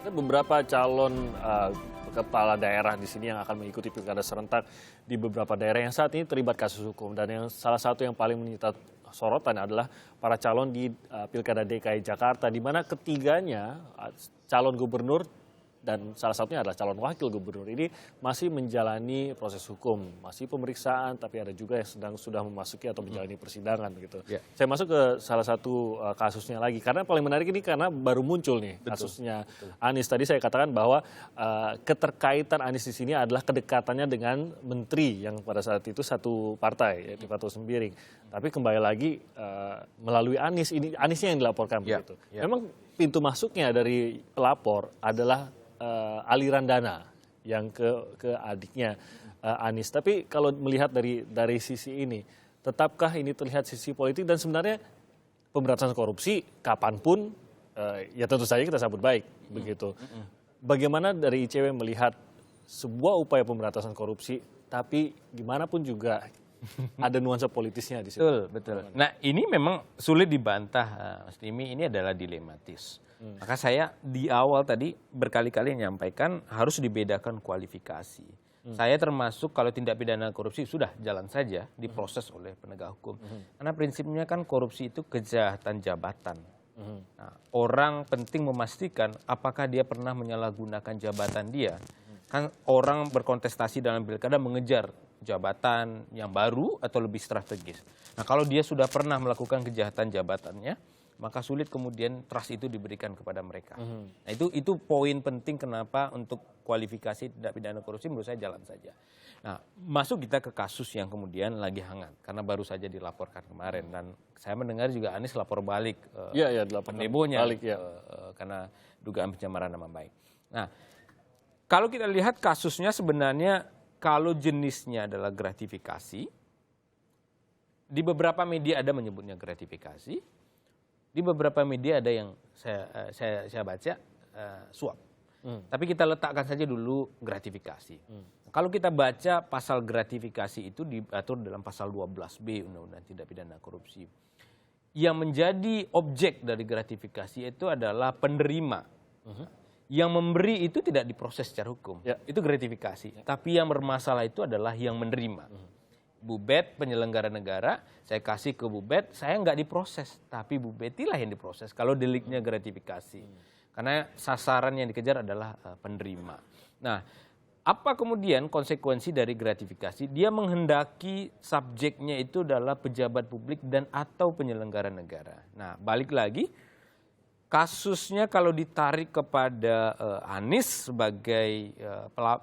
Kan beberapa calon kepala daerah di sini yang akan mengikuti pilkada serentak di beberapa daerah yang saat ini terlibat kasus hukum. Dan yang salah satu yang paling menyita sorotan adalah para calon di pilkada DKI Jakarta, di mana ketiganya calon gubernur dan salah satunya adalah calon wakil gubernur ini masih menjalani proses hukum, masih pemeriksaan, tapi ada juga yang sudah memasuki atau menjalani persidangan gitu. Yeah. Saya masuk ke salah satu kasusnya lagi, karena paling menarik ini karena baru muncul nih kasusnya Anies. Tadi saya katakan bahwa keterkaitan Anies di sini adalah kedekatannya dengan menteri yang pada saat itu satu partai, yaitu Fatou Sembiring. Tapi kembali lagi melalui Anies, ini Aniesnya yang dilaporkan begitu. Memang pintu masuknya dari pelapor adalah aliran dana yang ke adiknya Anies. Tapi kalau melihat dari sisi ini, tetapkah ini terlihat sisi politik, dan sebenarnya pemberantasan korupsi kapanpun ya tentu saja kita sambut baik begitu. Bagaimana dari ICW melihat sebuah upaya pemberantasan korupsi, tapi gimana pun juga ada nuansa politisnya di situ. Betul. Nah, ini memang sulit dibantah, Mas Timi, ini adalah dilematis. Maka saya di awal tadi berkali-kali menyampaikan harus dibedakan kualifikasi. Saya termasuk kalau tindak pidana korupsi sudah jalan saja diproses oleh penegak hukum. Karena prinsipnya kan korupsi itu kejahatan jabatan. Nah, orang penting memastikan apakah dia pernah menyalahgunakan jabatan dia. Kan orang berkontestasi dalam pilkada mengejar jabatan yang baru atau lebih strategis. Nah, kalau dia sudah pernah melakukan kejahatan jabatannya, maka sulit kemudian trust itu diberikan kepada mereka. Nah, itu poin penting kenapa untuk kualifikasi tindak pidana korupsi menurut saya jalan saja. Nah, masuk kita ke kasus yang kemudian lagi hangat karena baru saja dilaporkan kemarin, dan saya mendengar juga Anies lapor balik pendebonya karena dugaan pencemaran nama baik. Nah, kalau kita lihat kasusnya sebenarnya kalau jenisnya adalah gratifikasi, di beberapa media ada menyebutnya gratifikasi. Di beberapa media ada yang saya baca suap. Tapi kita letakkan saja dulu gratifikasi. Kalau kita baca pasal gratifikasi itu diatur dalam pasal 12B Undang-Undang Tindak Pidana Korupsi. Yang menjadi objek dari gratifikasi itu adalah penerima. Yang memberi itu tidak diproses secara hukum. Itu gratifikasi. Tapi yang bermasalah itu adalah yang menerima. Bubet penyelenggara negara, saya kasih ke Bubet, saya nggak diproses, tapi Bubetilah yang diproses kalau deliknya gratifikasi. Karena sasaran yang dikejar adalah penerima. Nah, apa kemudian konsekuensi dari gratifikasi? Dia menghendaki subjeknya itu adalah pejabat publik dan atau penyelenggara negara. Nah, balik lagi, kasusnya kalau ditarik kepada Anies sebagai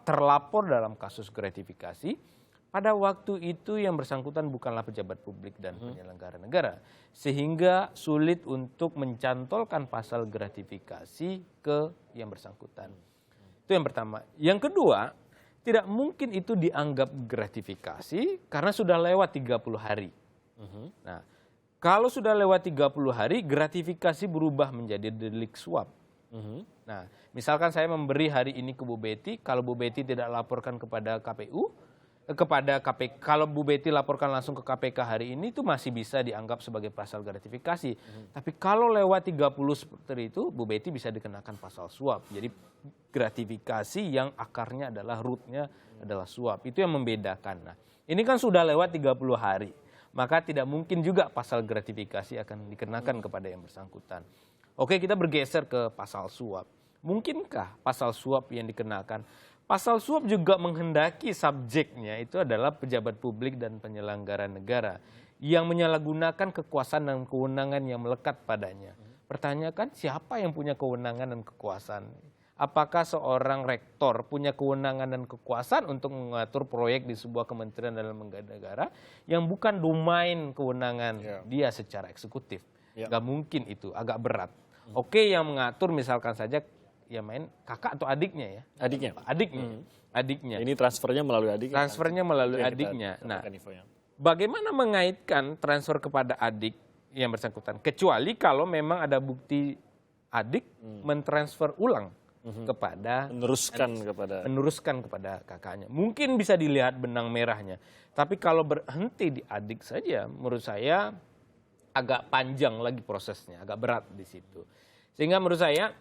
terlapor dalam kasus gratifikasi, pada waktu itu yang bersangkutan bukanlah pejabat publik dan penyelenggara negara. Sehingga sulit untuk mencantolkan pasal gratifikasi ke yang bersangkutan. Itu yang pertama. Yang kedua, tidak mungkin itu dianggap gratifikasi karena sudah lewat 30 hari. Nah, kalau sudah lewat 30 hari, gratifikasi berubah menjadi delik suap. Nah, misalkan saya memberi hari ini ke Bu Betty, kalau Bu Betty tidak laporkan kepada KPU, kalau Bu Betty laporkan langsung ke KPK hari ini itu masih bisa dianggap sebagai pasal gratifikasi. Tapi kalau lewat 30 seperti itu, Bu Betty bisa dikenakan pasal suap. Jadi gratifikasi yang akarnya adalah rootnya adalah suap. Itu yang membedakan. Nah, ini kan sudah lewat 30 hari. Maka tidak mungkin juga pasal gratifikasi akan dikenakan kepada yang bersangkutan. Oke, kita bergeser ke pasal suap. Mungkinkah pasal suap yang dikenakan? Pasal suap juga menghendaki subjeknya itu adalah pejabat publik dan penyelenggara negara yang menyalahgunakan kekuasaan dan kewenangan yang melekat padanya. Pertanyakan siapa yang punya kewenangan dan kekuasaan? Apakah seorang rektor punya kewenangan dan kekuasaan untuk mengatur proyek di sebuah kementerian dalam lembaga negara yang bukan domain kewenangan dia secara eksekutif? Gak mungkin itu, agak berat. Oke, yang mengatur misalkan saja ya main kakak atau adiknya ya? Adiknya. Ini transfernya melalui adiknya. Transfernya melalui adiknya. Nah, bagaimana mengaitkan transfer kepada adik yang bersangkutan? Kecuali kalau memang ada bukti adik mentransfer ulang kepada meneruskan kepada kakaknya. Mungkin bisa dilihat benang merahnya. Tapi kalau berhenti di adik saja, menurut saya agak panjang lagi prosesnya, agak berat di situ. Sehingga menurut saya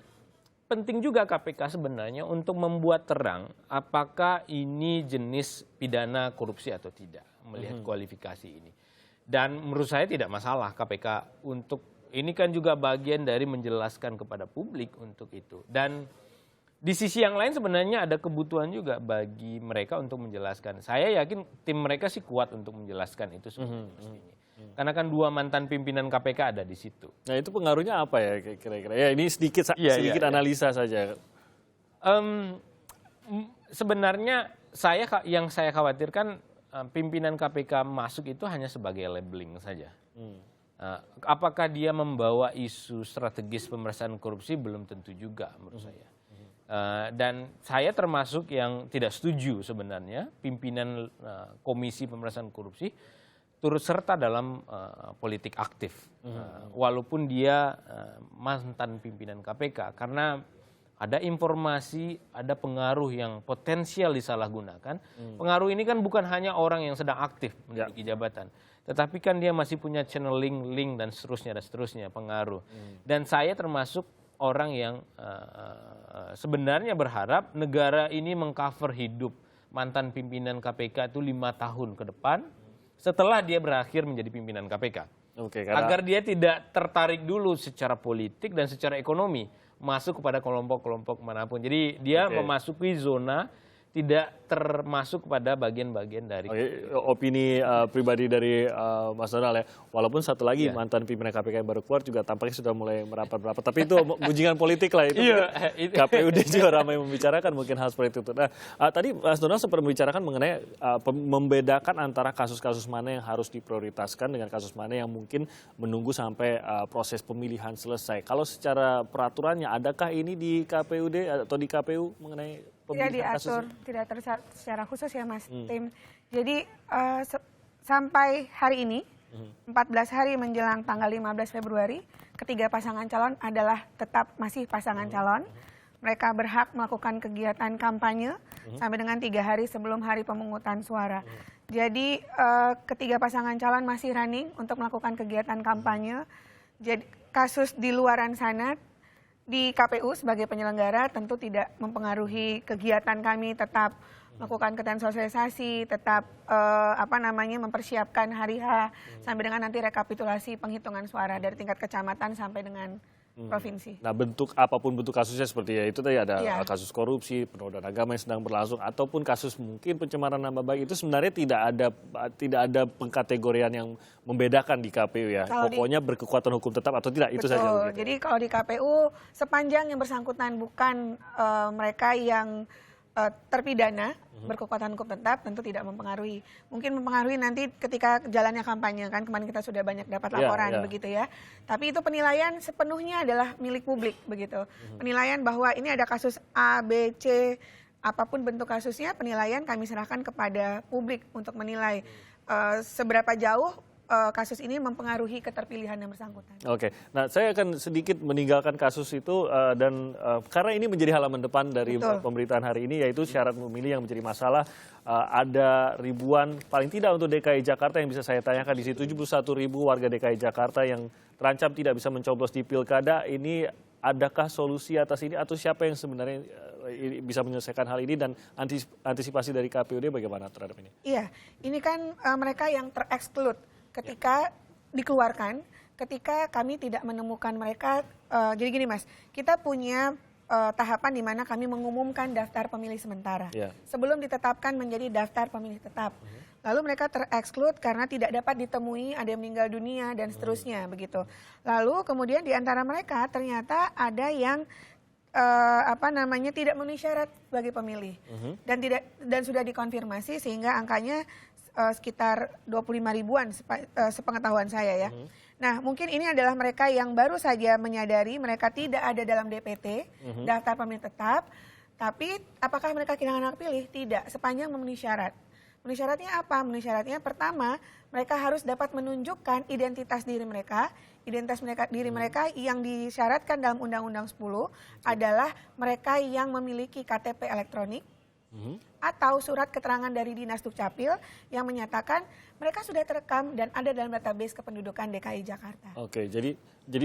penting juga KPK sebenarnya untuk membuat terang apakah ini jenis pidana korupsi atau tidak, melihat kualifikasi ini. Dan menurut saya tidak masalah KPK untuk, ini kan juga bagian dari menjelaskan kepada publik untuk itu. Dan di sisi yang lain sebenarnya ada kebutuhan juga bagi mereka untuk menjelaskan. Saya yakin tim mereka sih kuat untuk menjelaskan itu semestinya. Karena kan 2 mantan pimpinan KPK ada di situ. Nah itu pengaruhnya apa ya kira-kira? Ya ini sedikit analisa saja. Sebenarnya yang saya khawatirkan pimpinan KPK masuk itu hanya sebagai labeling saja. Apakah dia membawa isu strategis pemberantasan korupsi belum tentu juga menurut saya. Dan saya termasuk yang tidak setuju sebenarnya pimpinan Komisi Pemberantasan Korupsi turut serta dalam politik aktif, walaupun dia mantan pimpinan KPK, karena ada informasi, ada pengaruh yang potensial disalahgunakan. Pengaruh ini kan bukan hanya orang yang sedang aktif memiliki jabatan, tetapi kan dia masih punya channeling, link dan seterusnya pengaruh. Dan saya termasuk orang yang sebenarnya berharap negara ini mengcover hidup mantan pimpinan KPK itu 5 tahun ke depan, setelah dia berakhir menjadi pimpinan KPK. Agar dia tidak tertarik dulu secara politik dan secara ekonomi masuk kepada kelompok-kelompok manapun. Jadi dia memasuki zona tidak termasuk pada bagian-bagian dari opini pribadi dari Mas Donald ya. Walaupun satu lagi mantan pimpinan KPK yang baru keluar juga tampaknya sudah mulai merapat-merapat. Tapi itu gunjingan politik lah itu. KPUD juga ramai membicarakan mungkin hal seperti itu. Nah, tadi Mas Donald sempat membicarakan mengenai membedakan antara kasus-kasus mana yang harus diprioritaskan dengan kasus mana yang mungkin menunggu sampai proses pemilihan selesai. Kalau secara peraturannya adakah ini di KPUD atau di KPU mengenai tidak diatur, tidak secara khusus ya Mas Tim. Jadi sampai hari ini, 14 hari menjelang tanggal 15 Februari, ketiga pasangan calon adalah tetap masih pasangan calon. Mereka berhak melakukan kegiatan kampanye sampai dengan 3 hari sebelum hari pemungutan suara. Jadi ketiga pasangan calon masih running untuk melakukan kegiatan kampanye. Jadi kasus di luaran sana, di KPU sebagai penyelenggara tentu tidak mempengaruhi kegiatan kami, tetap melakukan kegiatan sosialisasi, tetap mempersiapkan hari H sampai dengan nanti rekapitulasi penghitungan suara dari tingkat kecamatan sampai dengan provinsi. Nah, apapun bentuk kasusnya seperti ya itu tadi ada kasus korupsi, penodaan agama yang sedang berlangsung ataupun kasus mungkin pencemaran nama baik, itu sebenarnya tidak ada pengkategorian yang membedakan di KPU ya. Pokoknya berkekuatan hukum tetap atau tidak, itu saja. Jadi kalau di KPU sepanjang yang bersangkutan bukan mereka yang terpidana berkekuatan hukum tetap, tentu tidak mempengaruhi. Mungkin mempengaruhi nanti ketika jalannya kampanye, kan kemarin kita sudah banyak dapat laporan begitu ya. Tapi itu penilaian sepenuhnya adalah milik publik begitu. Penilaian bahwa ini ada kasus A, B, C, apapun bentuk kasusnya, penilaian kami serahkan kepada publik untuk menilai seberapa jauh kasus ini mempengaruhi keterpilihan yang bersangkutan. Oke, nah saya akan sedikit meninggalkan kasus itu dan karena ini menjadi halaman depan dari pemberitaan hari ini, yaitu syarat memilih yang menjadi masalah. Ada ribuan, paling tidak untuk DKI Jakarta yang bisa saya tanyakan di situ, 71.000 warga DKI Jakarta yang terancam tidak bisa mencoblos di pilkada. Ini adakah solusi atas ini atau siapa yang sebenarnya bisa menyelesaikan hal ini, dan antisipasi dari KPUD bagaimana terhadap ini? Iya, ini kan mereka yang tereksklud ketika dikeluarkan, ketika kami tidak menemukan mereka. Jadi gini Mas, kita punya tahapan di mana kami mengumumkan daftar pemilih sementara sebelum ditetapkan menjadi daftar pemilih tetap. Lalu mereka tereksklud karena tidak dapat ditemui, ada yang meninggal dunia dan seterusnya begitu. Lalu kemudian di antara mereka ternyata ada yang tidak memenuhi syarat sebagai pemilih dan sudah dikonfirmasi sehingga angkanya sekitar 25 ribuan sepengetahuan saya ya. Nah, mungkin ini adalah mereka yang baru saja menyadari mereka tidak ada dalam DPT, daftar pemilih tetap, tapi apakah mereka kehilangan hak pilih? Tidak, sepanjang memenuhi syarat. Memenuhi syaratnya apa? Memenuhi syaratnya pertama, mereka harus dapat menunjukkan identitas diri mereka. Identitas diri mereka yang disyaratkan dalam Undang-Undang 10 adalah mereka yang memiliki KTP elektronik, atau surat keterangan dari Dinas Dukcapil yang menyatakan mereka sudah terekam dan ada dalam database kependudukan DKI Jakarta. Oke, jadi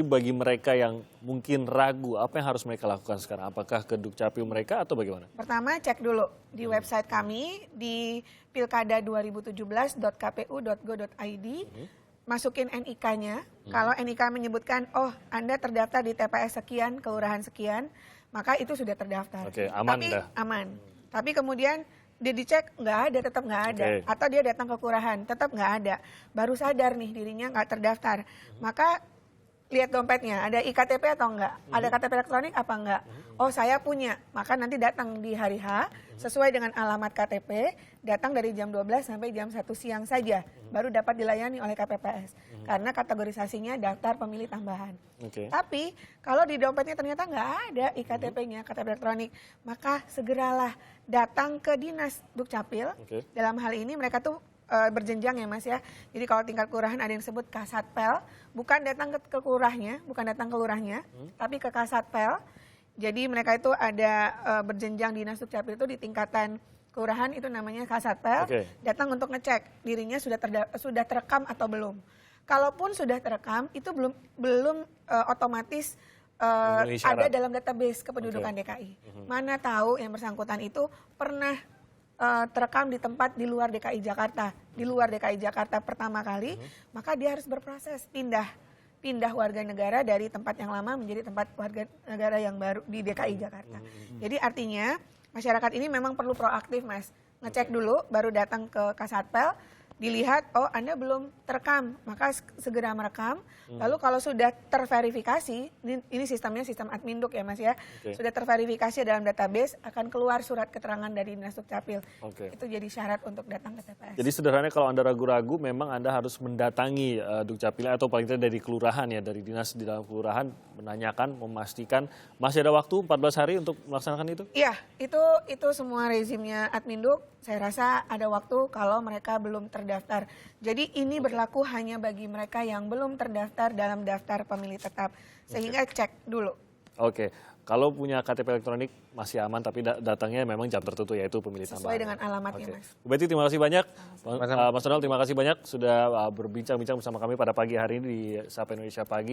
bagi mereka yang mungkin ragu, apa yang harus mereka lakukan sekarang? Apakah ke Dukcapil mereka atau bagaimana? Pertama, cek dulu di website kami di pilkada2017.kpu.go.id, masukin NIK-nya. Kalau NIK menyebutkan, oh Anda terdaftar di TPS sekian, kelurahan sekian, maka itu sudah terdaftar. Oke, aman Tapi dah. aman. Tapi kemudian dia dicek nggak ada, tetap nggak ada. Oke. Atau dia datang ke kelurahan, tetap nggak ada. Baru sadar nih dirinya nggak terdaftar. Maka lihat dompetnya, ada IKTP atau enggak? Ada KTP elektronik apa enggak? Oh saya punya, maka nanti datang di hari H sesuai dengan alamat KTP, datang dari jam 12 sampai jam 1 siang saja, baru dapat dilayani oleh KPPS. Karena kategorisasinya daftar pemilih tambahan. Oke. Tapi kalau di dompetnya ternyata nggak ada IKTP-nya, KTP elektronik, maka segeralah datang ke Dinas Dukcapil. Oke. Dalam hal ini mereka tuh berjenjang ya Mas ya. Jadi kalau tingkat kelurahan ada yang disebut Kasatpel, bukan datang ke kelurahnya, tapi ke Kasatpel. Jadi mereka itu ada berjenjang Dinas Dukcapil itu di tingkatan kelurahan itu namanya Kasatpel. Oke. Datang untuk ngecek dirinya sudah terekam atau belum. Kalaupun sudah terekam itu belum otomatis Memenuhi syarat. ada dalam database kependudukan DKI. Mana tahu yang bersangkutan itu pernah terekam di tempat di luar DKI Jakarta pertama kali, maka dia harus berproses pindah warga negara dari tempat yang lama menjadi tempat warga negara yang baru di DKI Jakarta. Jadi artinya masyarakat ini memang perlu proaktif Mas, ngecek dulu baru datang ke Kasatpel, dilihat oh Anda belum terekam, maka segera merekam. Lalu kalau sudah terverifikasi, ini sistemnya sistem Adminduk ya Mas ya, Oke. sudah terverifikasi dalam database akan keluar surat keterangan dari Dinas Dukcapil. Oke. Itu jadi syarat untuk datang ke TPS. Jadi sederhananya kalau Anda ragu-ragu, memang Anda harus mendatangi Dukcapil atau paling tidak dari kelurahan ya, dari dinas di dalam kelurahan, menanyakan, memastikan masih ada waktu 14 hari untuk melaksanakan itu? Iya, itu semua rezimnya Adminduk. Saya rasa ada waktu kalau mereka belum terdaftar. Jadi ini berlaku hanya bagi mereka yang belum terdaftar dalam daftar pemilih tetap. Sehingga cek dulu. Oke, kalau punya KTP elektronik masih aman, tapi datangnya memang jam tertentu yaitu pemilih tambahan. Sesuai dengan alamatnya, Oke. Mas. Bu Betty, terima kasih banyak. Sama-sama. Mas Donald, terima kasih banyak sudah berbincang-bincang bersama kami pada pagi hari ini di Sapa Indonesia Pagi.